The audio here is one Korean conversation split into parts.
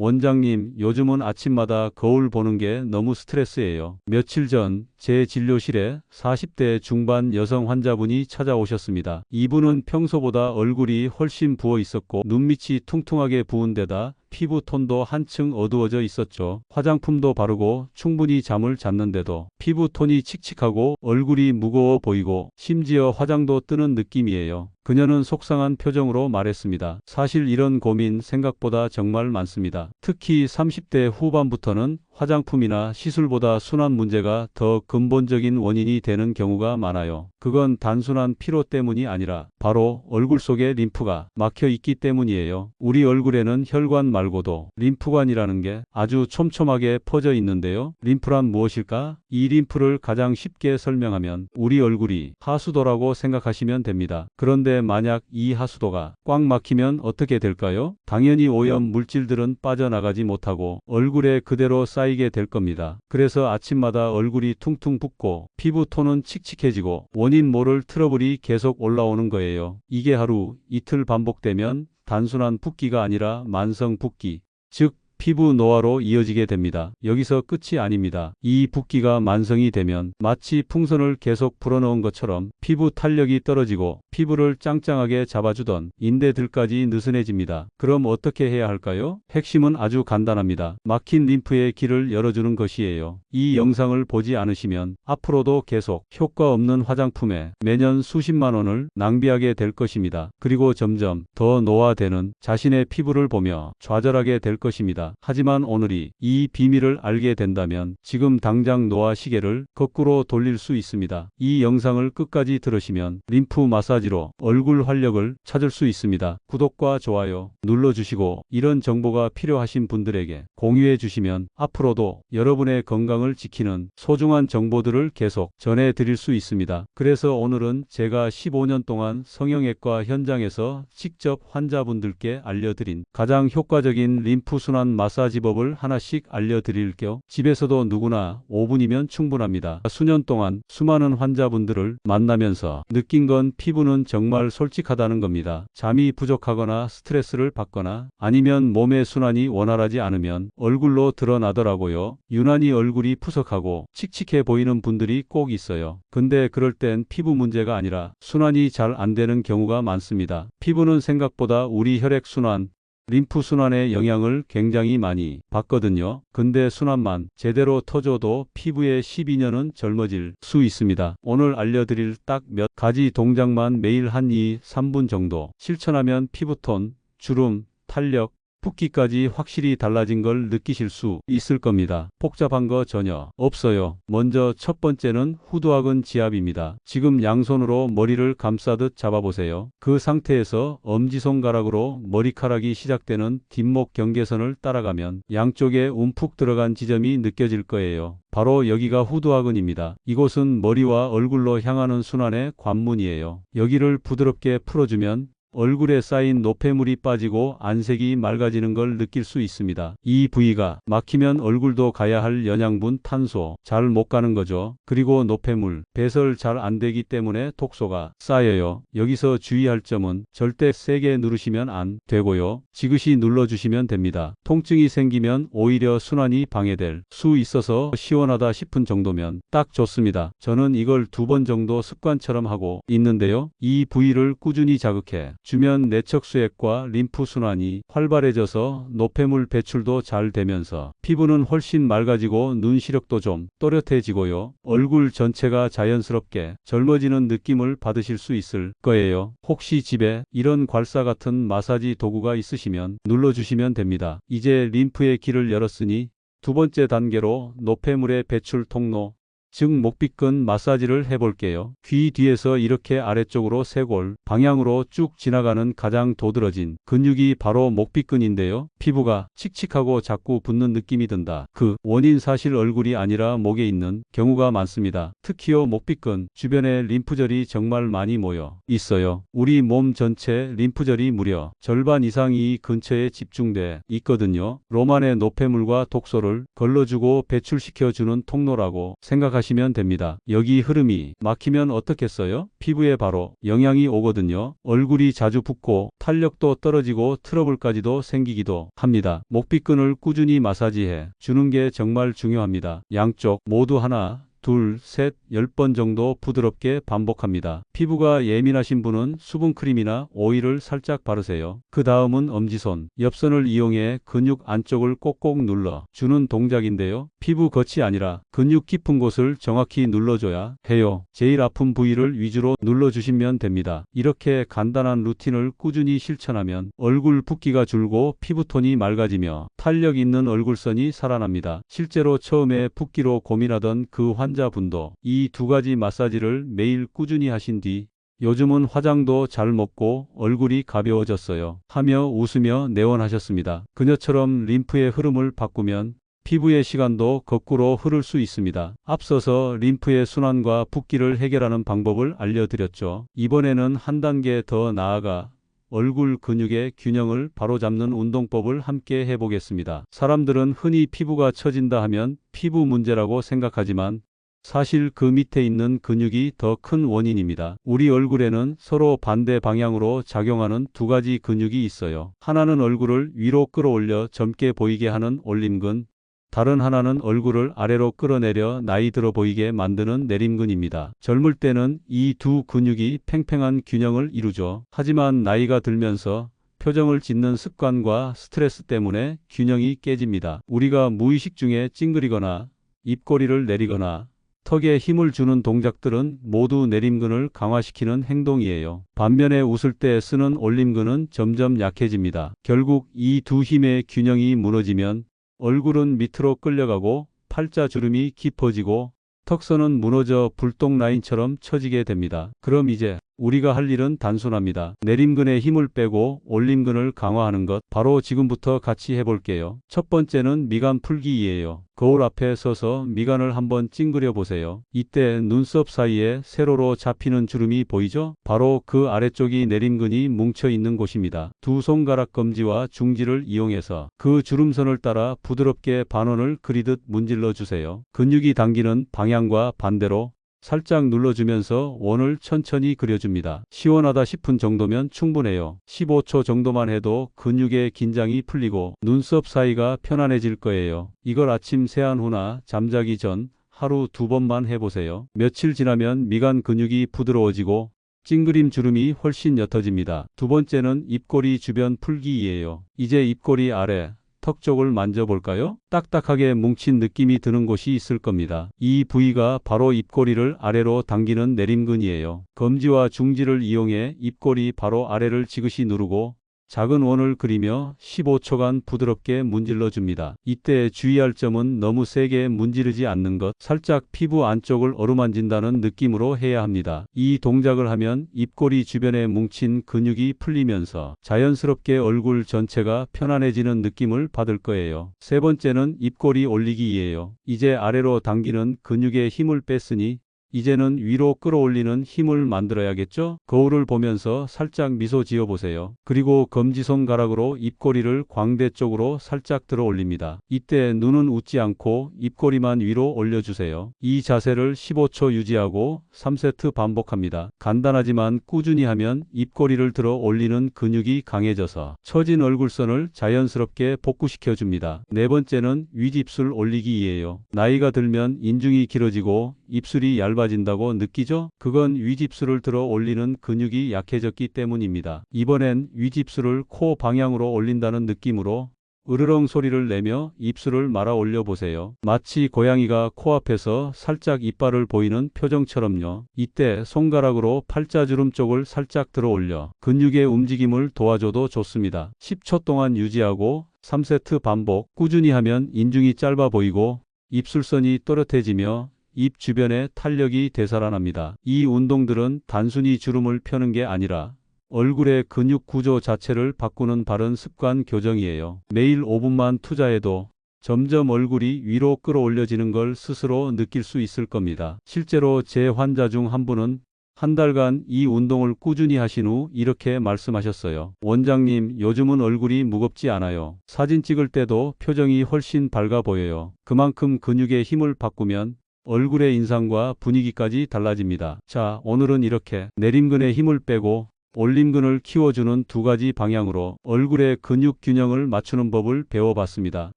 원장님, 요즘은 아침마다 거울 보는 게 너무 스트레스예요. 며칠 전 제 진료실에 40대 중반 여성 환자분이 찾아오셨습니다. 이분은 평소보다 얼굴이 훨씬 부어 있었고 눈밑이 퉁퉁하게 부은 데다 피부톤도 한층 어두워져 있었죠. 화장품도 바르고 충분히 잠을 잤는데도 피부톤이 칙칙하고 얼굴이 무거워 보이고 심지어 화장도 뜨는 느낌이에요. 그녀는 속상한 표정으로 말했습니다. 사실 이런 고민 생각보다 정말 많습니다. 특히 30대 후반부터는 화장품이나 시술보다 순환 문제가 더 근본적인 원인이 되는 경우가 많아요. 그건 단순한 피로 때문이 아니라 바로 얼굴 속에 림프가 막혀 있기 때문이에요. 우리 얼굴에는 혈관 말고도 림프관이라는 게 아주 촘촘하게 퍼져 있는데요. 림프란 무엇일까? 이 림프를 가장 쉽게 설명하면 우리 얼굴이 하수도라고 생각하시면 됩니다. 그런데 만약 이 하수도가 꽉 막히면 어떻게 될까요? 당연히 오염 물질들은 빠져나가지 못하고 얼굴에 그대로 쌓이게 될 겁니다. 그래서 아침마다 얼굴이 퉁퉁 붓고 피부톤은 칙칙해지고 원인 모를 트러블이 계속 올라오는 거예요. 이게 하루, 이틀 반복되면 단순한 붓기가 아니라 만성 붓기, 즉 피부 노화로 이어지게 됩니다. 여기서 끝이 아닙니다. 이 붓기가 만성이 되면 마치 풍선을 계속 불어넣은 것처럼 피부 탄력이 떨어지고 피부를 짱짱하게 잡아주던 인대들까지 느슨해집니다. 그럼 어떻게 해야 할까요? 핵심은 아주 간단합니다. 막힌 림프의 길을 열어주는 것이에요. 이 영상을 보지 않으시면 앞으로도 계속 효과 없는 화장품에 매년 수십만 원을 낭비하게 될 것입니다. 그리고 점점 더 노화되는 자신의 피부를 보며 좌절하게 될 것입니다. 하지만 오늘이 이 비밀을 알게 된다면 지금 당장 노화 시계를 거꾸로 돌릴 수 있습니다. 이 영상을 끝까지 들으시면 림프 마사지로 얼굴 활력을 찾을 수 있습니다. 구독과 좋아요 눌러주시고 이런 정보가 필요하신 분들에게 공유해 주시면 앞으로도 여러분의 건강을 지키는 소중한 정보들을 계속 전해드릴 수 있습니다. 그래서 오늘은 제가 15년 동안 성형외과 현장에서 직접 환자분들께 알려드린 가장 효과적인 림프 순환 마사지법을 하나씩 알려드릴게요. 집에서도 누구나 5분이면 충분합니다. 수년 동안 수많은 환자분들을 만나면서 느낀 건 피부는 정말 솔직하다는 겁니다. 잠이 부족하거나 스트레스를 받거나 아니면 몸의 순환이 원활하지 않으면 얼굴로 드러나더라고요. 유난히 얼굴이 푸석하고 칙칙해 보이는 분들이 꼭 있어요. 근데 그럴 땐 피부 문제가 아니라 순환이 잘 안 되는 경우가 많습니다. 피부는 생각보다 우리 혈액순환, 림프 순환의 영향을 굉장히 많이 받거든요. 근데 순환만 제대로 터져도 피부의 12년은 젊어질 수 있습니다. 오늘 알려드릴 딱 몇 가지 동작만 매일 한 2-3분 정도 실천하면 피부톤, 주름, 탄력, 붓기까지 확실히 달라진 걸 느끼실 수 있을 겁니다. 복잡한 거 전혀 없어요. 먼저 첫 번째는 후두학은 지압입니다. 지금 양손으로 머리를 감싸듯 잡아보세요. 그 상태에서 엄지손가락으로 머리카락이 시작되는 뒷목 경계선을 따라가면 양쪽에 움푹 들어간 지점이 느껴질 거예요. 바로 여기가 후두학은입니다. 이곳은 머리와 얼굴로 향하는 순환의 관문이에요. 여기를 부드럽게 풀어주면 얼굴에 쌓인 노폐물이 빠지고 안색이 맑아지는 걸 느낄 수 있습니다. 이 부위가 막히면 얼굴도 가야 할 영양분, 탄소 잘 못 가는 거죠. 그리고 노폐물, 배설 잘 안 되기 때문에 독소가 쌓여요. 여기서 주의할 점은 절대 세게 누르시면 안 되고요. 지그시 눌러주시면 됩니다. 통증이 생기면 오히려 순환이 방해될 수 있어서 시원하다 싶은 정도면 딱 좋습니다. 저는 이걸 2번 정도 습관처럼 하고 있는데요. 이 부위를 꾸준히 자극해 주면 내척 수액과 림프 순환이 활발해져서 노폐물 배출도 잘 되면서 피부는 훨씬 맑아지고 눈 시력도 좀 또렷해지고요. 얼굴 전체가 자연스럽게 젊어지는 느낌을 받으실 수 있을 거예요. 혹시 집에 이런 괄사 같은 마사지 도구가 있으시면 눌러주시면 됩니다. 이제 림프의 길을 열었으니 두 번째 단계로 노폐물의 배출 통로, 즉 목빗근 마사지를 해볼게요. 귀 뒤에서 이렇게 아래쪽으로 쇄골 방향으로 쭉 지나가는 가장 도드러진 근육이 바로 목빗근인데요. 피부가 칙칙하고 자꾸 붓는 느낌이 든다. 그 원인 사실 얼굴이 아니라 목에 있는 경우가 많습니다. 특히요 목빗근 주변에 림프절이 정말 많이 모여 있어요. 우리 몸 전체 림프절이 무려 절반 이상이 이 근처에 집중돼 있거든요. 로만의 노폐물과 독소를 걸러주고 배출시켜주는 통로라고 생각하시면 생각하시면 됩니다. 여기 흐름이 막히면 어떻겠어요? 피부에 바로 영향이 오거든요. 얼굴이 자주 붓고 탄력도 떨어지고 트러블까지도 생기기도 합니다. 목비근을 꾸준히 마사지해 주는 게 정말 중요합니다. 양쪽 모두 하나, 둘, 셋, 10번 정도 부드럽게 반복합니다. 피부가 예민하신 분은 수분크림이나 오일을 살짝 바르세요. 그 다음은 엄지손, 옆선을 이용해 근육 안쪽을 꼭꼭 눌러 주는 동작인데요. 피부 겉이 아니라 근육 깊은 곳을 정확히 눌러줘야 해요. 제일 아픈 부위를 위주로 눌러주시면 됩니다. 이렇게 간단한 루틴을 꾸준히 실천하면 얼굴 붓기가 줄고 피부톤이 맑아지며 탄력 있는 얼굴선이 살아납니다. 실제로 처음에 붓기로 고민하던 그 환자분도 이 두 가지 마사지를 매일 꾸준히 하신 뒤 요즘은 화장도 잘 먹고 얼굴이 가벼워졌어요. 하며 웃으며 내원하셨습니다. 그녀처럼 림프의 흐름을 바꾸면 피부의 시간도 거꾸로 흐를 수 있습니다. 앞서서 림프의 순환과 붓기를 해결하는 방법을 알려드렸죠. 이번에는 한 단계 더 나아가 얼굴 근육의 균형을 바로잡는 운동법을 함께 해보겠습니다. 사람들은 흔히 피부가 처진다 하면 피부 문제라고 생각하지만 사실 그 밑에 있는 근육이 더 큰 원인입니다. 우리 얼굴에는 서로 반대 방향으로 작용하는 두 가지 근육이 있어요. 하나는 얼굴을 위로 끌어올려 젊게 보이게 하는 올림근, 다른 하나는 얼굴을 아래로 끌어내려 나이 들어 보이게 만드는 내림근입니다. 젊을 때는 이 두 근육이 팽팽한 균형을 이루죠. 하지만 나이가 들면서 표정을 짓는 습관과 스트레스 때문에 균형이 깨집니다. 우리가 무의식 중에 찡그리거나 입꼬리를 내리거나 턱에 힘을 주는 동작들은 모두 내림근을 강화시키는 행동이에요. 반면에 웃을 때 쓰는 올림근은 점점 약해집니다. 결국 이 두 힘의 균형이 무너지면 얼굴은 밑으로 끌려가고 팔자주름이 깊어지고 턱선은 무너져 불똥 라인처럼 처지게 됩니다. 그럼 이제 우리가 할 일은 단순합니다. 내림근에 힘을 빼고 올림근을 강화하는 것, 바로 지금부터 같이 해볼게요. 첫 번째는 미간 풀기이에요. 거울 앞에 서서 미간을 한번 찡그려 보세요. 이때 눈썹 사이에 세로로 잡히는 주름이 보이죠? 바로 그 아래쪽이 내림근이 뭉쳐 있는 곳입니다. 두 손가락 검지와 중지를 이용해서 그 주름선을 따라 부드럽게 반원을 그리듯 문질러 주세요. 근육이 당기는 방향과 반대로 살짝 눌러주면서 원을 천천히 그려줍니다. 시원하다 싶은 정도면 충분해요. 15초 정도만 해도 근육의 긴장이 풀리고 눈썹 사이가 편안해질 거예요. 이걸 아침 세안 후나 잠자기 전 하루 2번만 해보세요. 며칠 지나면 미간 근육이 부드러워지고 찡그림 주름이 훨씬 옅어집니다. 두 번째는 입꼬리 주변 풀기이에요. 이제 입꼬리 아래 턱 쪽을 만져볼까요? 딱딱하게 뭉친 느낌이 드는 곳이 있을 겁니다. 이 부위가 바로 입꼬리를 아래로 당기는 내림근이에요. 검지와 중지를 이용해 입꼬리 바로 아래를 지그시 누르고 작은 원을 그리며 15초간 부드럽게 문질러 줍니다. 이때 주의할 점은 너무 세게 문지르지 않는 것, 살짝 피부 안쪽을 어루만진다는 느낌으로 해야 합니다. 이 동작을 하면 입꼬리 주변에 뭉친 근육이 풀리면서 자연스럽게 얼굴 전체가 편안해지는 느낌을 받을 거예요. 세 번째는 입꼬리 올리기이에요. 이제 아래로 당기는 근육에 힘을 뺐으니 이제는 위로 끌어올리는 힘을 만들어야겠죠? 거울을 보면서 살짝 미소 지어보세요. 그리고 검지손가락으로 입꼬리를 광대 쪽으로 살짝 들어 올립니다. 이때 눈은 웃지 않고 입꼬리만 위로 올려주세요. 이 자세를 15초 유지하고 3세트 반복합니다. 간단하지만 꾸준히 하면 입꼬리를 들어 올리는 근육이 강해져서 처진 얼굴선을 자연스럽게 복구시켜줍니다. 네 번째는 윗입술 올리기이에요. 나이가 들면 인중이 길어지고 입술이 얇아진다고 느끼죠? 그건 윗입술을 들어 올리는 근육이 약해졌기 때문입니다. 이번엔 윗입술을 코 방향으로 올린다는 느낌으로 으르렁 소리를 내며 입술을 말아 올려 보세요. 마치 고양이가 코앞에서 살짝 이빨을 보이는 표정처럼요. 이때 손가락으로 팔자주름 쪽을 살짝 들어 올려 근육의 움직임을 도와줘도 좋습니다. 10초 동안 유지하고 3세트 반복. 꾸준히 하면 인중이 짧아 보이고 입술선이 또렷해지며 입 주변에 탄력이 되살아납니다. 이 운동들은 단순히 주름을 펴는 게 아니라 얼굴의 근육 구조 자체를 바꾸는 바른 습관 교정이에요. 매일 5분만 투자해도 점점 얼굴이 위로 끌어올려지는 걸 스스로 느낄 수 있을 겁니다. 실제로 제 환자 중 한 분은 한 달간 이 운동을 꾸준히 하신 후 이렇게 말씀하셨어요. 원장님, 요즘은 얼굴이 무겁지 않아요. 사진 찍을 때도 표정이 훨씬 밝아 보여요. 그만큼 근육의 힘을 바꾸면 얼굴의 인상과 분위기까지 달라집니다. 자, 오늘은 이렇게 내림근에 힘을 빼고 올림근을 키워주는 두 가지 방향으로 얼굴의 근육 균형을 맞추는 법을 배워봤습니다.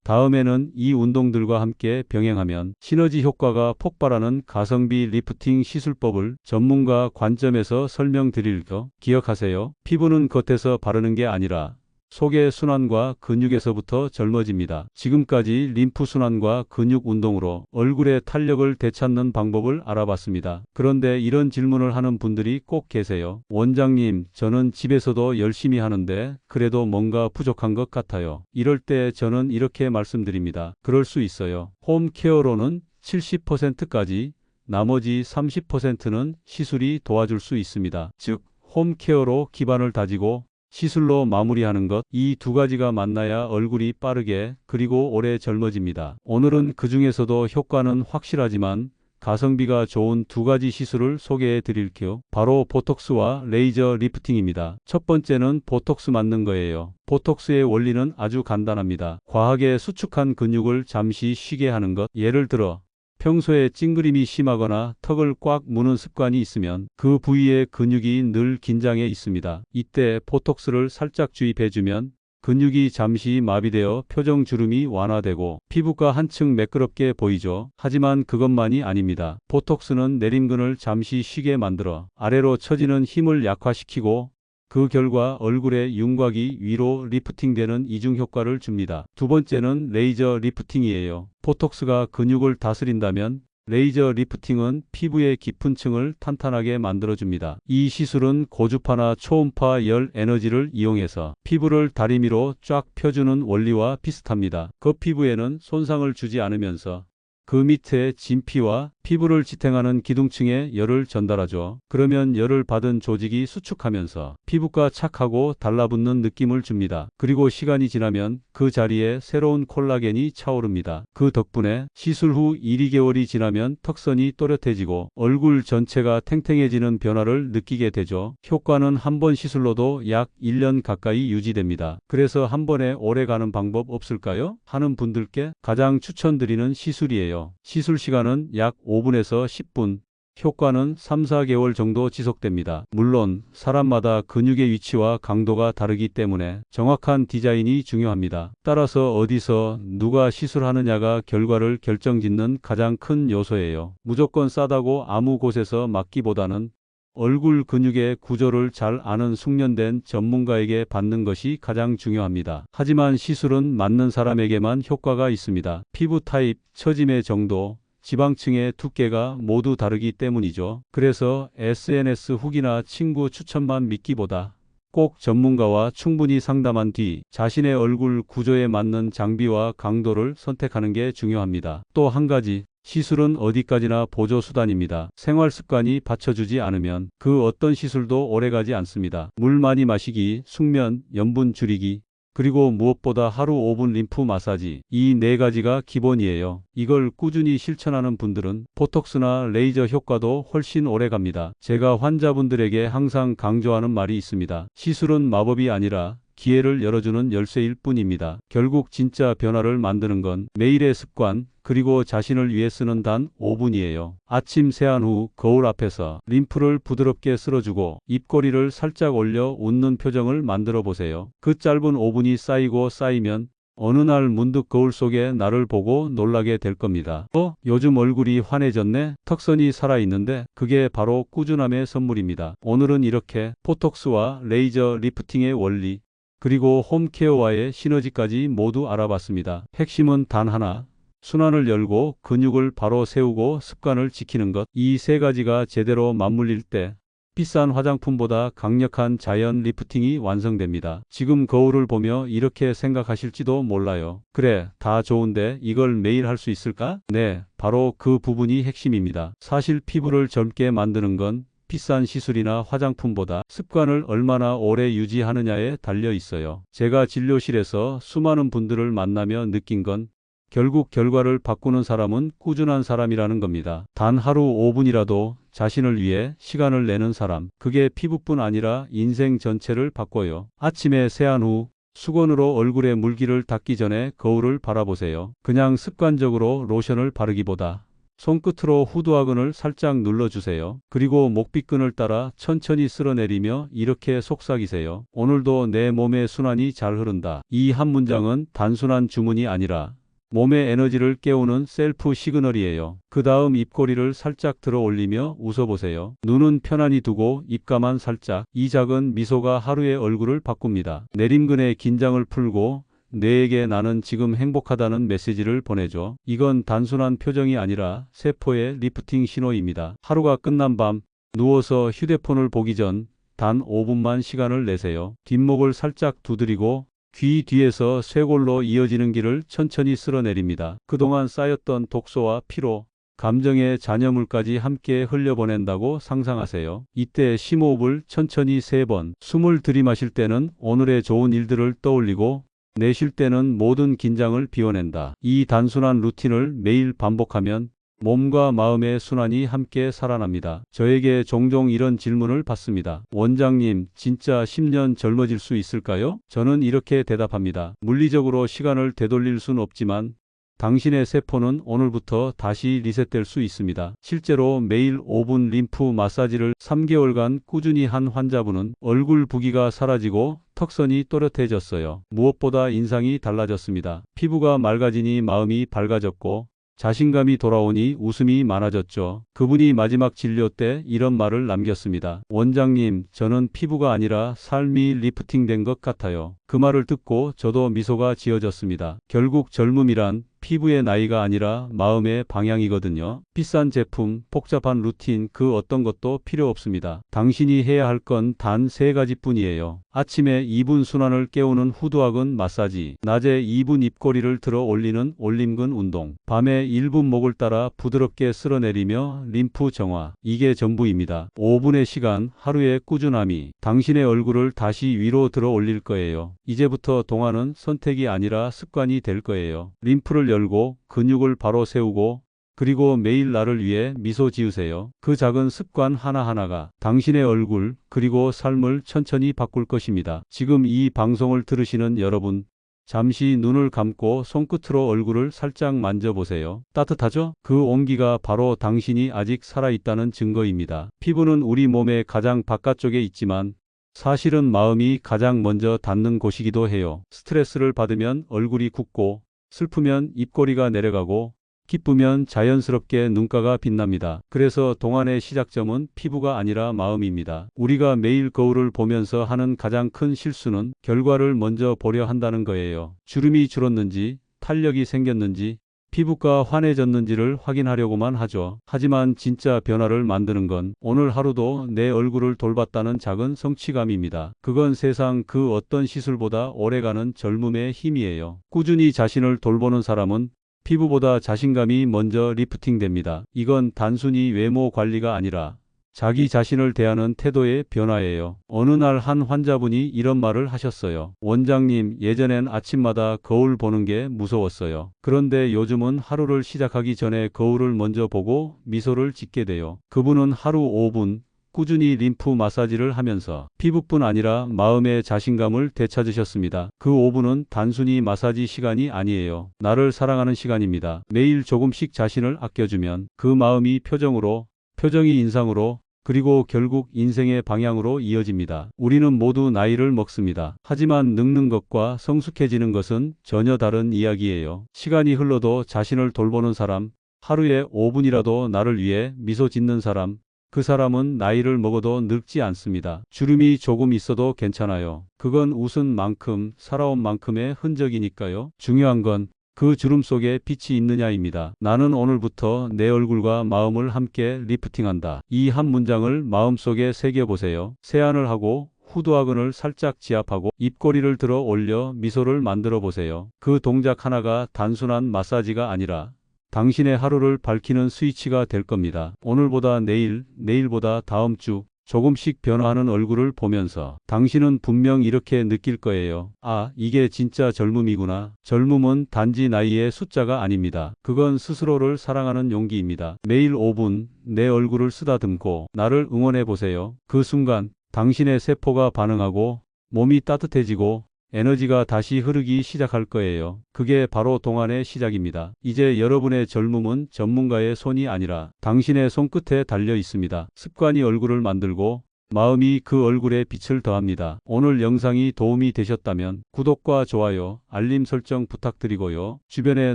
다음에는 이 운동들과 함께 병행하면 시너지 효과가 폭발하는 가성비 리프팅 시술법을 전문가 관점에서 설명드릴 거 기억하세요. 피부는 겉에서 바르는 게 아니라 속의 순환과 근육에서부터 젊어집니다. 지금까지 림프 순환과 근육 운동으로 얼굴의 탄력을 되찾는 방법을 알아봤습니다. 그런데 이런 질문을 하는 분들이 꼭 계세요. 원장님, 저는 집에서도 열심히 하는데 그래도 뭔가 부족한 것 같아요. 이럴 때 저는 이렇게 말씀드립니다. 그럴 수 있어요. 홈케어로는 70%까지, 나머지 30%는 시술이 도와줄 수 있습니다. 즉, 홈케어로 기반을 다지고 시술로 마무리하는 것, 이 두 가지가 만나야 얼굴이 빠르게 그리고 오래 젊어집니다. 오늘은 그 중에서도 효과는 확실하지만 가성비가 좋은 두 가지 시술을 소개해 드릴게요. 바로 보톡스와 레이저 리프팅입니다. 첫 번째는 보톡스 맞는 거예요. 보톡스의 원리는 아주 간단합니다. 과하게 수축한 근육을 잠시 쉬게 하는 것. 예를 들어 평소에 찡그림이 심하거나 턱을 꽉 무는 습관이 있으면 그 부위의 근육이 늘 긴장해 있습니다. 이때 보톡스를 살짝 주입해주면 근육이 잠시 마비되어 표정 주름이 완화되고 피부가 한층 매끄럽게 보이죠. 하지만 그것만이 아닙니다. 보톡스는 내림근을 잠시 쉬게 만들어 아래로 처지는 힘을 약화시키고 그 결과 얼굴의 윤곽이 위로 리프팅되는 이중 효과를 줍니다. 두 번째는 레이저 리프팅이에요. 보톡스가 근육을 다스린다면 레이저 리프팅은 피부의 깊은 층을 탄탄하게 만들어줍니다. 이 시술은 고주파나 초음파 열 에너지를 이용해서 피부를 다리미로 쫙 펴주는 원리와 비슷합니다. 겉피부에는 손상을 주지 않으면서 그 밑에 진피와 피부를 지탱하는 기둥층에 열을 전달하죠. 그러면 열을 받은 조직이 수축하면서 피부가 착하고 달라붙는 느낌을 줍니다. 그리고 시간이 지나면 그 자리에 새로운 콜라겐이 차오릅니다. 그 덕분에 시술 후 1, 2개월이 지나면 턱선이 또렷해지고 얼굴 전체가 탱탱해지는 변화를 느끼게 되죠. 효과는 한 번 시술로도 약 1년 가까이 유지됩니다. 그래서 한 번에 오래 가는 방법 없을까요? 하는 분들께 가장 추천드리는 시술이에요. 시술 시간은 약 5분에서 10분, 효과는 3, 4개월 정도 지속됩니다. 물론 사람마다 근육의 위치와 강도가 다르기 때문에 정확한 디자인이 중요합니다. 따라서 어디서 누가 시술하느냐가 결과를 결정짓는 가장 큰 요소예요. 무조건 싸다고 아무 곳에서 맡기보다는 얼굴 근육의 구조를 잘 아는 숙련된 전문가에게 받는 것이 가장 중요합니다. 하지만 시술은 맞는 사람에게만 효과가 있습니다. 피부 타입, 처짐의 정도, 지방층의 두께가 모두 다르기 때문이죠. 그래서 SNS 후기나 친구 추천만 믿기보다 꼭 전문가와 충분히 상담한 뒤 자신의 얼굴 구조에 맞는 장비와 강도를 선택하는 게 중요합니다. 또 한 가지, 시술은 어디까지나 보조 수단입니다. 생활 습관이 받쳐주지 않으면 그 어떤 시술도 오래가지 않습니다. 물 많이 마시기, 숙면, 염분 줄이기, 그리고 무엇보다 하루 5분 림프 마사지, 이 네 가지가 기본이에요. 이걸 꾸준히 실천하는 분들은 보톡스나 레이저 효과도 훨씬 오래 갑니다. 제가 환자분들에게 항상 강조하는 말이 있습니다. 시술은 마법이 아니라 기회를 열어주는 열쇠일 뿐입니다. 결국 진짜 변화를 만드는 건 매일의 습관, 그리고 자신을 위해 쓰는 단 5분이에요. 아침 세안 후 거울 앞에서 림프를 부드럽게 쓸어주고 입꼬리를 살짝 올려 웃는 표정을 만들어 보세요. 그 짧은 5분이 쌓이고 쌓이면 어느 날 문득 거울 속에 나를 보고 놀라게 될 겁니다. 요즘 얼굴이 환해졌네? 턱선이 살아있는데? 그게 바로 꾸준함의 선물입니다. 오늘은 이렇게 보톡스와 레이저 리프팅의 원리, 그리고 홈케어와의 시너지까지 모두 알아봤습니다. 핵심은 단 하나, 순환을 열고 근육을 바로 세우고 습관을 지키는 것. 이 세 가지가 제대로 맞물릴 때 비싼 화장품보다 강력한 자연 리프팅이 완성됩니다. 지금 거울을 보며 이렇게 생각하실지도 몰라요. 그래, 다 좋은데 이걸 매일 할 수 있을까? 네, 바로 그 부분이 핵심입니다. 사실 피부를 젊게 만드는 건 비싼 시술이나 화장품보다 습관을 얼마나 오래 유지하느냐에 달려 있어요. 제가 진료실에서 수많은 분들을 만나며 느낀 건 결국 결과를 바꾸는 사람은 꾸준한 사람이라는 겁니다. 단 하루 5분이라도 자신을 위해 시간을 내는 사람, 그게 피부뿐 아니라 인생 전체를 바꿔요. 아침에 세안 후 수건으로 얼굴에 물기를 닦기 전에 거울을 바라보세요. 그냥 습관적으로 로션을 바르기보다 손끝으로 후두하근을 살짝 눌러주세요. 그리고 목비근을 따라 천천히 쓸어내리며 이렇게 속삭이세요. 오늘도 내 몸의 순환이 잘 흐른다. 이 한 문장은 단순한 주문이 아니라 몸의 에너지를 깨우는 셀프 시그널이에요. 그 다음 입꼬리를 살짝 들어 올리며 웃어보세요. 눈은 편안히 두고 입가만 살짝. 이 작은 미소가 하루의 얼굴을 바꿉니다. 내림근의 긴장을 풀고 뇌에게 나는 지금 행복하다는 메시지를 보내줘. 이건 단순한 표정이 아니라 세포의 리프팅 신호입니다. 하루가 끝난 밤, 누워서 휴대폰을 보기 전 단 5분만 시간을 내세요. 뒷목을 살짝 두드리고 귀 뒤에서 쇄골로 이어지는 길을 천천히 쓸어내립니다. 그동안 쌓였던 독소와 피로, 감정의 잔여물까지 함께 흘려보낸다고 상상하세요. 이때 심호흡을 천천히 3번, 숨을 들이마실 때는 오늘의 좋은 일들을 떠올리고 내쉴 때는 모든 긴장을 비워낸다. 이 단순한 루틴을 매일 반복하면 몸과 마음의 순환이 함께 살아납니다. 저에게 종종 이런 질문을 받습니다. 원장님, 진짜 10년 젊어질 수 있을까요? 저는 이렇게 대답합니다. 물리적으로 시간을 되돌릴 순 없지만 당신의 세포는 오늘부터 다시 리셋될 수 있습니다. 실제로 매일 5분 림프 마사지를 3개월간 꾸준히 한 환자분은 얼굴 부기가 사라지고 턱선이 또렷해졌어요. 무엇보다 인상이 달라졌습니다. 피부가 맑아지니 마음이 밝아졌고 자신감이 돌아오니 웃음이 많아졌죠. 그분이 마지막 진료 때 이런 말을 남겼습니다. 원장님, 저는 피부가 아니라 삶이 리프팅된 것 같아요. 그 말을 듣고 저도 미소가 지어졌습니다. 결국 젊음이란 피부의 나이가 아니라 마음의 방향이거든요. 비싼 제품, 복잡한 루틴 그 어떤 것도 필요 없습니다. 당신이 해야 할 건 단 3가지뿐이에요. 아침에 2분 순환을 깨우는 후두하근 마사지, 낮에 2분 입꼬리를 들어 올리는 올림근 운동, 밤에 1분 목을 따라 부드럽게 쓸어내리며 림프 정화. 이게 전부입니다. 5분의 시간, 하루의 꾸준함이 당신의 얼굴을 다시 위로 들어 올릴 거예요. 이제부터 동안은 선택이 아니라 습관이 될 거예요. 림프를 열고 근육을 바로 세우고 그리고 매일 나를 위해 미소 지으세요. 그 작은 습관 하나하나가 당신의 얼굴 그리고 삶을 천천히 바꿀 것입니다. 지금 이 방송을 들으시는 여러분, 잠시 눈을 감고 손끝으로 얼굴을 살짝 만져보세요. 따뜻하죠? 그 온기가 바로 당신이 아직 살아있다는 증거입니다. 피부는 우리 몸의 가장 바깥쪽에 있지만 사실은 마음이 가장 먼저 닿는 곳이기도 해요. 스트레스를 받으면 얼굴이 굳고 슬프면 입꼬리가 내려가고 기쁘면 자연스럽게 눈가가 빛납니다. 그래서 동안의 시작점은 피부가 아니라 마음입니다. 우리가 매일 거울을 보면서 하는 가장 큰 실수는 결과를 먼저 보려 한다는 거예요. 주름이 줄었는지, 탄력이 생겼는지, 피부가 환해졌는지를 확인하려고만 하죠. 하지만 진짜 변화를 만드는 건 오늘 하루도 내 얼굴을 돌봤다는 작은 성취감입니다. 그건 세상 그 어떤 시술보다 오래가는 젊음의 힘이에요. 꾸준히 자신을 돌보는 사람은 피부보다 자신감이 먼저 리프팅됩니다. 이건 단순히 외모 관리가 아니라 자기 자신을 대하는 태도의 변화예요. 어느 날 한 환자분이 이런 말을 하셨어요. 원장님, 예전엔 아침마다 거울 보는 게 무서웠어요. 그런데 요즘은 하루를 시작하기 전에 거울을 먼저 보고 미소를 짓게 돼요. 그분은 하루 5분 꾸준히 림프 마사지를 하면서 피부뿐 아니라 마음의 자신감을 되찾으셨습니다. 그 5분은 단순히 마사지 시간이 아니에요. 나를 사랑하는 시간입니다. 매일 조금씩 자신을 아껴주면 그 마음이 표정으로, 표정이 인상으로, 그리고 결국 인생의 방향으로 이어집니다. 우리는 모두 나이를 먹습니다. 하지만 늙는 것과 성숙해지는 것은 전혀 다른 이야기예요. 시간이 흘러도 자신을 돌보는 사람, 하루에 5분이라도 나를 위해 미소 짓는 사람, 그 사람은 나이를 먹어도 늙지 않습니다. 주름이 조금 있어도 괜찮아요. 그건 웃은 만큼, 살아온 만큼의 흔적이니까요. 중요한 건 그 주름 속에 빛이 있느냐입니다. 나는 오늘부터 내 얼굴과 마음을 함께 리프팅한다. 이 한 문장을 마음속에 새겨보세요. 세안을 하고 후두하근을 살짝 지압하고 입꼬리를 들어 올려 미소를 만들어 보세요. 그 동작 하나가 단순한 마사지가 아니라 당신의 하루를 밝히는 스위치가 될 겁니다. 오늘보다 내일, 내일보다 다음 주 조금씩 변화하는 얼굴을 보면서 당신은 분명 이렇게 느낄 거예요. 아, 이게 진짜 젊음이구나. 젊음은 단지 나이의 숫자가 아닙니다. 그건 스스로를 사랑하는 용기입니다. 매일 5분 내 얼굴을 쓰다듬고 나를 응원해 보세요. 그 순간 당신의 세포가 반응하고 몸이 따뜻해지고 에너지가 다시 흐르기 시작할 거예요. 그게 바로 동안의 시작입니다. 이제 여러분의 젊음은 전문가의 손이 아니라 당신의 손끝에 달려 있습니다. 습관이 얼굴을 만들고 마음이 그 얼굴에 빛을 더합니다. 오늘 영상이 도움이 되셨다면 구독과 좋아요, 알림 설정 부탁드리고요. 주변에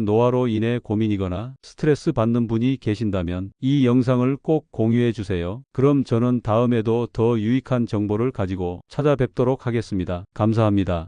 노화로 인해 고민이거나 스트레스 받는 분이 계신다면 이 영상을 꼭 공유해 주세요. 그럼 저는 다음에도 더 유익한 정보를 가지고 찾아뵙도록 하겠습니다. 감사합니다.